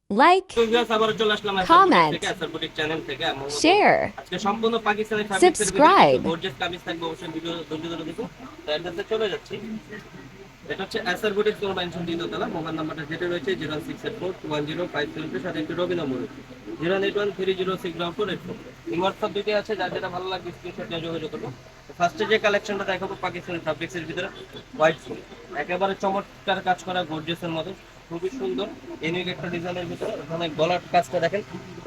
like, আবার চলে আসলাম comment, channel থেকে। share, আজকে সম্পূর্ণ পাকিস্তানি ফ্যাব্রিক্সের ভিতরে কিছু subscribe. গর্জিয়াস কামিজ থাকবে, অবশ্যই ভিডিও ধৈর্য ধরে দেখুন। তো এটাতে চলে যাচ্ছি। এটা হচ্ছে এসআর বুটিক্স কোন মেনশন দিয়ে দোতলা। মোবাইল নাম্বারটা যেটা রয়েছে 068421050 সাথে একটি রবি নম্বর রয়েছে 08130060484। এই হোয়াটসঅ্যাপ দুটি আছে, যার যেটা ভালো লাগবে স্ক্রিনশট নিয়ে যোগাযোগ করবো। ফার্স্টে যে কালেকশনটা দেখাবো পাকিস্তানি ফ্যাব্রিক্সের ভিতরে হোয়াইট ফুল, একেবারে চমৎকার কাজ করা গর্জিয়াসের মতো, খুবই সুন্দর ইউনিক একটা ডিজাইনের ভিতরে। এখানে গলার কাজটা দেখেন,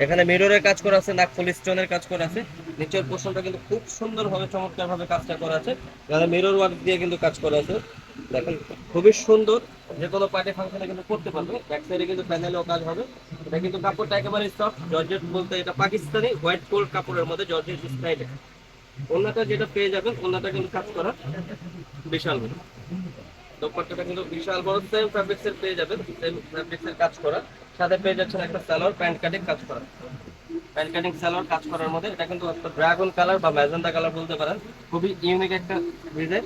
এখানে মিররের কাজ করা আছে, নাকফুল স্টোনের কাজ করা আছে। নিচের পোর্শনটা কিন্তু খুব সুন্দরভাবে চমৎকারভাবে কাজটা করা আছে, এখানে মিরর ওয়ার্ক দিয়ে কিন্তু কাজ করা আছে। দেখেন খুবই সুন্দর, যে কোনো পার্টি ফাংশনে কিন্তু করতে পারবে। ব্যাক সাইডে কিন্তু প্যানেলেও কাজ হবে। এটা কিন্তু কাপড়টা একেবারে সফট জর্জেট, বলতে এটা পাকিস্তানি হোয়াইট গোল্ড কাপড়ের মধ্যে জর্জেট স্টাইলে। ওন্নাটা যেটা পেয়ে যাবেন, ওন্নাটা কিন্তু কাজ করা বিশাল বড়। দোপাট্টাটা কিন্তু বিশাল বড়, সেম ফ্যাব্রিক্সের পেয়ে যাবেন, সেম ফ্যাব্রিক্সের কাজ করা। সাথে পেয়ে যাচ্ছেন একটা সালোয়ার প্যান্ট কাটিং কাজ করা, প্যান্ট কাটিং সালোয়ার কাজ করার মধ্যে। এটা কিন্তু একটা ড্রাগন কালার বা ম্যাজেন্টা কালার বলতে পারেন, খুবই ইউনিক একটা ডিজাইন।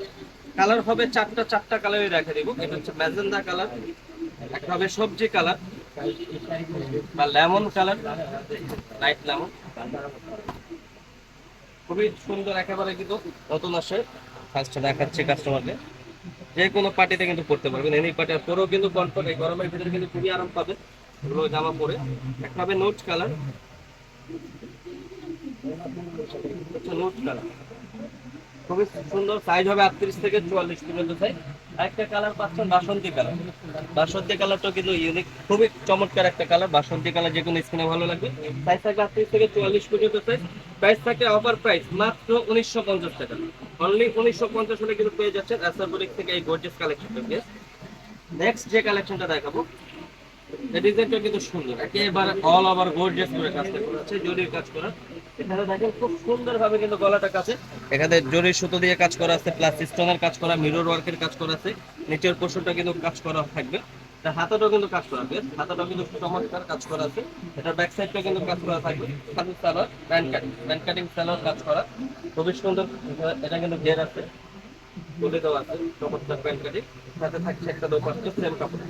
কালার হবে চারটা কালারই রেখে দিব। এটা হচ্ছে ম্যাজেন্টা কালার, একটা হবে সবজি কালার বা লেমন কালার, লাইট লেমন। খুবই সুন্দর, একেবারে কিন্তু নতুন আসে। ফার্স্টে দেখাচ্ছি কাস্টমারকে, যে কোনো পার্টিতে কিন্তু পড়তে পারবেন। এনি পার্টি আর পরেও কিন্তু কমফর্ট, এই গরমের ভিতরে কিন্তু খুবই আরাম পাবে এগুলো জামা পরে। একটা হবে নোট কালার, নোট কালার খুবই সুন্দর, সাইজ হবে 38 থেকে 44 পর্যন্ত সাইজ। একটা কালার পাচ্ছেন বাসন্তী কালার, বাসন্তী কালারটা কিন্তু ইউনিক, খুবই চমৎকার একটা কালার। বাসন্তী কালার যে কোনো স্কিনে ভালো লাগবে। সাইজ থাকবে 38 থেকে 44 পর্যন্ত সাইজ। প্রাইস থাকে অফার প্রাইস মাত্র 1950 টাকা। অনলি 1950 হলে কিন্তু পেয়ে যাচ্ছেন এসআর বুটিক থেকে এই গর্জিয়াস কালেকশনটা। নেক্সট যে কালেকশনটা দেখাবো, এই ডিজাইনটা কিন্তু সুন্দর, একেবারে অল ওভার গর্জিয়াস করে কাজটা করা আছে, জরির কাজ করা। এখানে দেখেন খুব সুন্দরভাবে কিন্তু গলাটা কাছে, এখানে জরির সুতো দিয়ে কাজ করা আছে, প্লাস স্টোনের কাজ করা, মিরর ওয়ার্কের কাজ করা আছে। নিচের পোর্শনটা কিন্তু কাজ করা থাকবে। এটা হাতাটাও কিন্তু কাজ করা আছে, হাতাটাও কিন্তু চমৎকার কাজ করা আছে। এটা ব্যাক সাইডটা কিন্তু কাজ করা থাকবে। সাথে সালোয়ার প্যান্ট কাটিং সালোয়ার কাজ করা, খুবই সুন্দর। এটা কিন্তু ঘের আছে, তুলে দেওয়া আছে চমৎকার প্যান্ট কাটিং। সাথে থাকছে একটা দোপাট্টা, সেম কাপড়,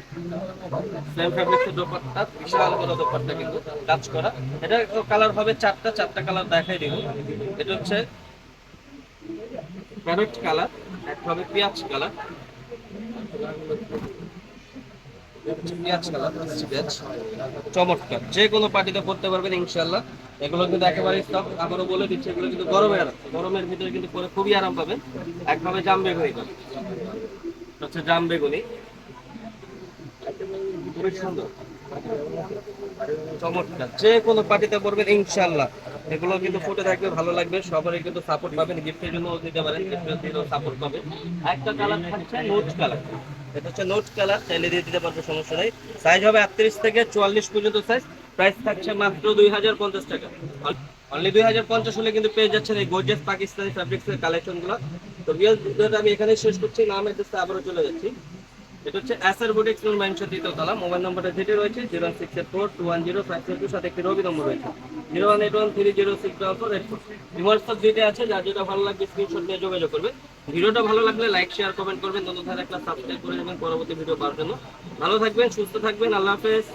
সেম ফ্যাব্রিক্সের দোপাট্টা, বিশাল বড় দোপাট্টা কিন্তু কাজ করা। এটা কালার হবে চারটা কালার দেখাই দিব। এটা হচ্ছে প্যারট কালার, একটা হবে পেঁয়াজ কালার, পেঁয়াজ কালার, পেঁয়াজ চমৎকার, যে কোনো পার্টিতে পড়তে পারবেন ইনশাল্লাহ। এগুলো কিন্তু একেবারে স্টক, আবারও বলে দিচ্ছি, এগুলো কিন্তু গরমের ভিতরে কিন্তু পরে খুবই আরাম পাবেন। একভাবে জাম বেগুনি কালার, হচ্ছে জাম বেগুনি, খুবই সুন্দর চমৎকার, যে কোনো পার্টিতে পড়বেন ইনশাল্লাহ। এগুলো কিন্তু ফুটে থাকবে, ভালো লাগবে, সবারই কিন্তু সাপোর্ট পাবেন, গিফটের জন্য দিতে পারেন, গিফটের জন্য সাপোর্ট পাবেন। একটা কালার থাকছে নোট কালার, এটা হচ্ছে নোট কালার, চাইলে দিয়ে দিতে পারবে, সমস্যা নেই। সাইজ হবে 38 থেকে 44 পর্যন্ত সাইজ। প্রাইস থাকছে মাত্র 2050 টাকা। অনলি 2050 হলে কিন্তু পেয়ে যাচ্ছেন এই গর্জিয়াস পাকিস্তানি ফ্যাব্রিক্সের কালেকশন গুলো। তো ভিডিওটা আমি এখানে শেষ করছি, নাম এড্রেসে আবারও চলে যাচ্ছি। এটা হচ্ছে এসআর বুটিক্স নূর মেনশন দ্বিতীয়তলা। মোবাইল নম্বরটা যেটি রয়েছে 06842105002, সাথে একটি রবি নম্বর রয়েছে 01813060484। হোয়াটসঅ্যাপ দিতে আছে, যার যেটা ভালো লাগবে স্ক্রিনশট নিয়ে যোগাযোগ করবে। ভিডিওটা ভালো লাগলে লাইক শেয়ার কমেন্ট করবেন, নতুন একটা সাবস্ক্রাইব করে দেবেন পরবর্তী ভিডিও পাওয়ার জন্য। ভালো থাকবেন, সুস্থ থাকবেন, আল্লাহ হাফেজ।